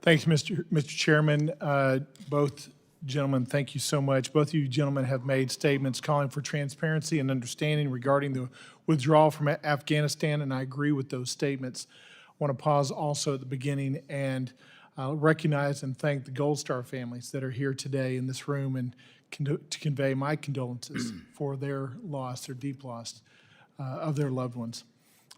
Thanks, Mr. Chairman. Both gentlemen, thank you so much. Both of you gentlemen have made statements calling for transparency and understanding regarding the withdrawal from Afghanistan, and I agree with those statements. I want to pause also at the beginning and recognize and thank the Gold Star families that are here today in this room and to convey my condolences for their loss, their deep loss of their loved ones.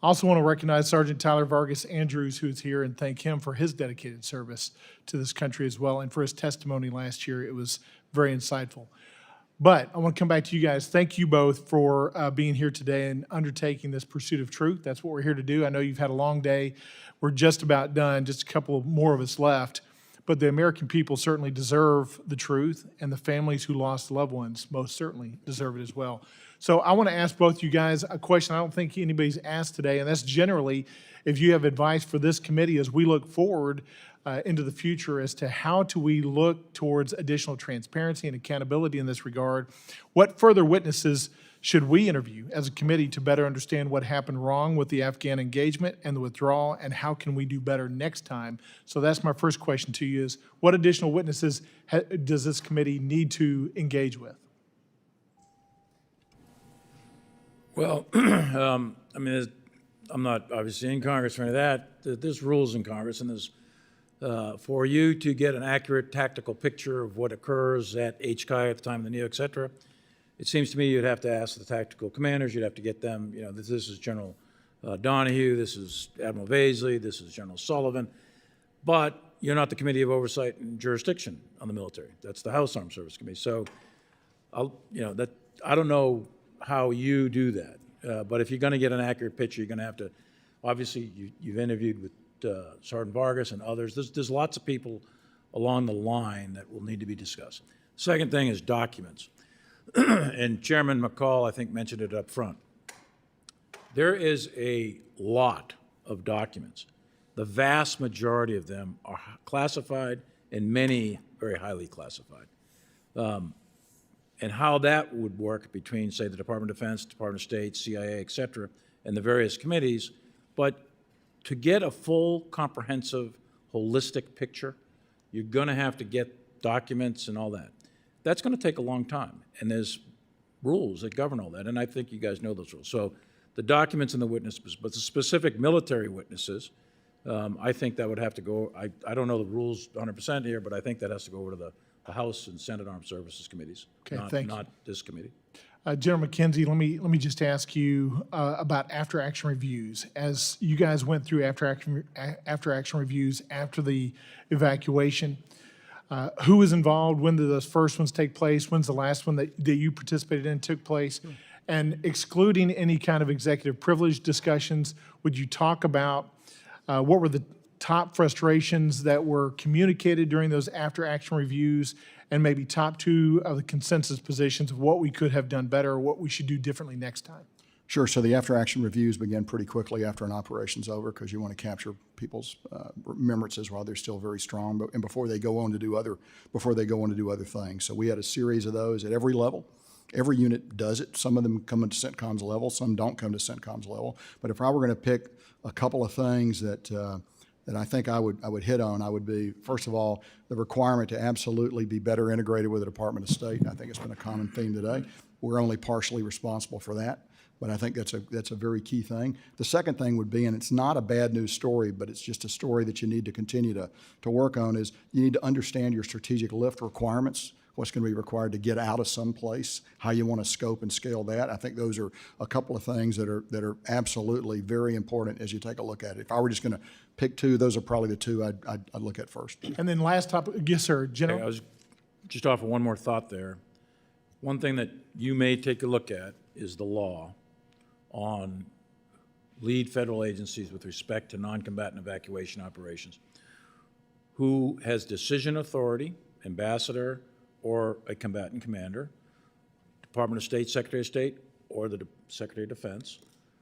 I also want to recognize Sergeant Tyler Vargas Andrews, who is here, and thank him for his dedicated service to this country as well, and for his testimony last year. It was very insightful. But I want to come back to you guys. Thank you both for being here today and undertaking this pursuit of truth. That's what we're here to do. I know you've had a long day. We're just about done, just a couple more of us left. But the American people certainly deserve the truth, and the families who lost loved ones most certainly deserve it as well. So I want to ask both you guys a question I don't think anybody's asked today, and that's generally if you have advice for this committee as we look forward into the future as to how do we look towards additional transparency and accountability in this regard. What further witnesses should we interview as a committee to better understand what happened wrong with the Afghan engagement and the withdrawal, and how can we do better next time? So that's my first question to you is, what additional witnesses does this committee need to engage with? Well, I mean, I'm not obviously in Congress or any of that. There's rules in Congress, and there's for you to get an accurate tactical picture of what occurs at HCI at the time of the NEO, et cetera. It seems to me you'd have to ask the tactical commanders. You'd have to get them, you know, this is General Donahue, this is Admiral Vasey, this is General Sullivan. But you're not the Committee of Oversight and Jurisdiction on the military. That's the House Armed Services Committee. So, I don't know how you do that. But if you're going to get an accurate picture, you're going to have to, obviously, you've interviewed with Sergeant Vargas and others. There's lots of people along the line that will need to be discussed. Second thing is documents. And Chairman McCall, I think, mentioned it up front. There is a lot of documents. The vast majority of them are classified and many very highly classified. And how that would work between, say, the Department of Defense, Department of State, CIA, et cetera, and the various committees. But to get a full, comprehensive, holistic picture, you're going to have to get documents and all that. That's going to take a long time, and there's rules that govern all that, and I think you guys know those rules. So the documents and the witnesses, but the specific military witnesses, I think that would have to go, I don't know the rules 100% here, but I think that has to go over to the House and Senate Armed Services Committees, not this committee. General McKenzie, let me just ask you about after-action reviews. As you guys went through after-action reviews after the evacuation, who was involved? When did those first ones take place? When's the last one that you participated in took place? And excluding any kind of executive privilege discussions, would you talk about what were the top frustrations that were communicated during those after-action reviews, and maybe top two of the consensus positions of what we could have done better or what we should do differently next time? Sure. So the after-action reviews begin pretty quickly after an operation's over, because you want to capture people's remembrances while they're still very strong, and before they go on to do other things. So we had a series of those at every level. Every unit does it. Some of them come into CENTCOM's level, some don't come to CENTCOM's level. But if I were going to pick a couple of things that I think I would hit on, I would be, first of all, the requirement to absolutely be better integrated with the Department of State. And I think it's been a common theme today. We're only partially responsible for that, but I think that's a very key thing. The second thing would be, and it's not a bad news story, but it's just a story that you need to continue to work on, is you need to understand your strategic lift requirements, what's going to be required to get out of some place, how you want to scope and scale that. I think those are a couple of things that are absolutely very important as you take a look at it. If I were just going to pick two, those are probably the two I'd look at first. And then last topic, yes, sir, General. I was just offer one more thought there. One thing that you may take a look at is the law on lead federal agencies with respect to non-combatant evacuation operations. Who has decision authority, ambassador, or a combatant commander, Department of State, Secretary of State, or the Secretary of Defense.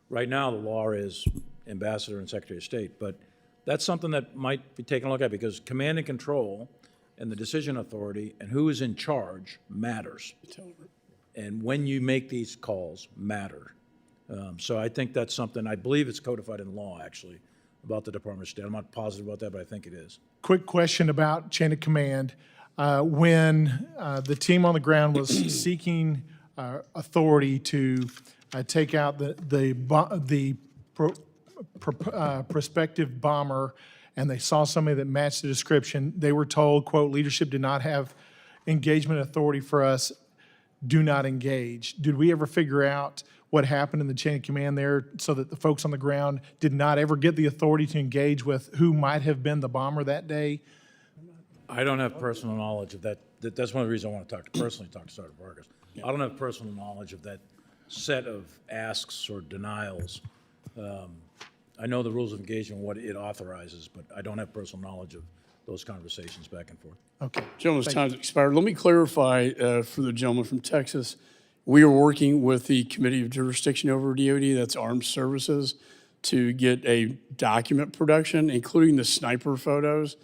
Right now, the law is ambassador and Secretary of State, but that's something that might be taken a look at, because command and control and the decision authority and who is in charge matters. And when you make these calls matter. So I think that's something, I believe it's codified in law, actually, about the Department of State. I'm not positive about that, but I think it is. Quick question about chain of command. When the team on the ground was seeking authority to take out the prospective bomber, and they saw somebody that matched the description, they were told, quote, leadership did not have engagement authority for us, do not engage. Did we ever figure out what happened in the chain of command there so that the folks on the ground did not ever get the authority to engage with who might have been the bomber that day? I don't have personal knowledge of that. That's one of the reasons I want to personally talk to Sergeant Vargas. I don't have personal knowledge of that set of asks or denials. I know the rules of engagement, what it authorizes, but I don't have personal knowledge of those conversations back and forth. Okay. Gentleman's time's expired. Let me clarify for the gentleman from Texas. We are working with the Committee of Jurisdiction over DOD, that's Armed Services, to get a document production, including the sniper photos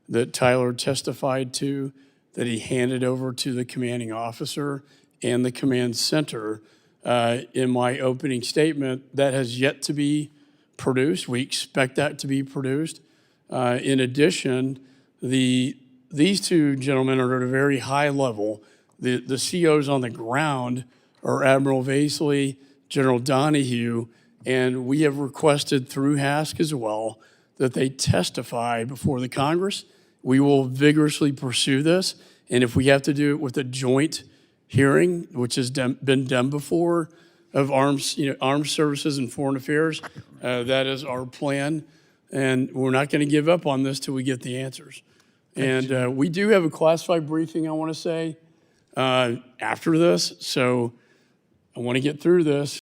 that Tyler testified to, that he handed over to the commanding officer and the command center. In my opening statement, that has yet to be produced. We expect that to be produced. In addition, these two gentlemen are at a very high level. The COs on the ground are Admiral Vasely, General Donahue, and we have requested through HASC as well that they testify before the Congress. We will vigorously pursue this, and if we have to do it with a joint hearing, which has been done before, of armed services and foreign affairs, that is our plan, and we're not going to give up on this till we get the answers. And we do have a classified briefing, I want to say, after this, so I want to get through this.